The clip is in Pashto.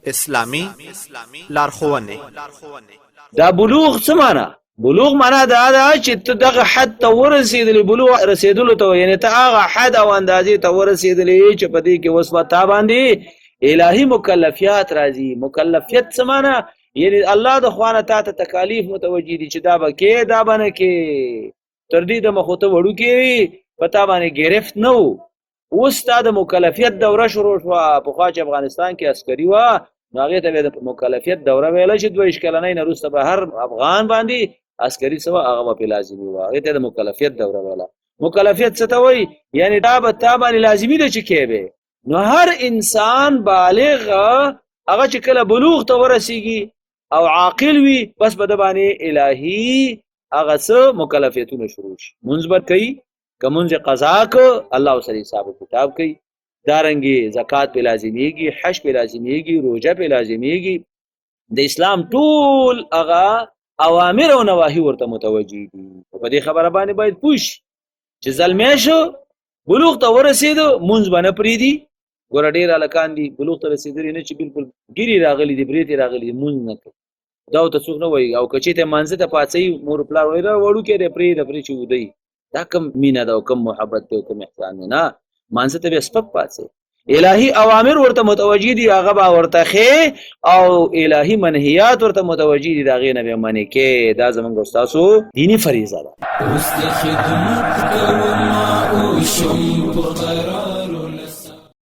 اسلامی لارښوونې. دا بلوغ څه معنا؟ بلوغ معنا دا ده چې ته دغه حد ته ورسېدلې، بلوغ رسېدلو ته، یعنی ته هغه حد او اندازې ته ورسېدلې چې په دې کې اوس به تا باندې الهي مکلفیات راځي. مکلفیت څه معنا؟ یعنی الله د خوا نه تا ته تکالیف متوجه دي چې دا به کې دا به نه کې، تر دې دمه خو ته وړوکی وي، په تا باندې ګرفت نه و. اوس تا د مکلفیت دوره شروع شوه. پخوا چې افغانستان کې عسکري وه نو هغې ته به د مکلفیت دوره ویله چې 22 کلنۍ نه وروسته به هر افغان باندې عسکري څه وه هغه به پرې لازمي وه، هغې ته د مکلفیت دوره ویله. مکلفیت څه ته وایي؟ یعنې دا به تا باندې لازمي ده چې کیبې. نو هر انسان بالغ هغه چې کله بلوغ ته ورسیږي او عاقل وي بس به د باندې الهي هغه څه مکلفیتونه شروع شي. مونځ به کوي، که مونځ قضا که الله ورسره حساب و کتاب کوي. دارنګې زکات پې لازمیږي، حج پې لازمیږي، روژه پې لازمیږي. د اسلام ټول هغه اوامر او نواهي ورته متوجه دي. په دې خبره باندې باید پوه شي چې زلمی شو، بلوغ ته ورسېدو، مونځ به نه پرېږدي. ګوره ډېر هلکان دي بلوغ ته رسېدلي نه چې بلکل ګیرې راغلي دي، برېتې راغلي دي، مونځ نه کوي. دا ورته څوک نه وایي. او که چېرته مانځه ته پاڅوي مور پلار وایي وړوکی دی پرېږده پرې چې ودی. دا کم مینه ده او کم محبت دی او کم احسان دی؟ نه، مانځه ته بیا سپک پاڅوي. الهي اوامر ورته متوجه دي هغه به ورته ښې، او الهي منهیات ورته متوجه دي د هغې نه بیا منې کې. دا زموږ او ستاسو دیني فریضه ده.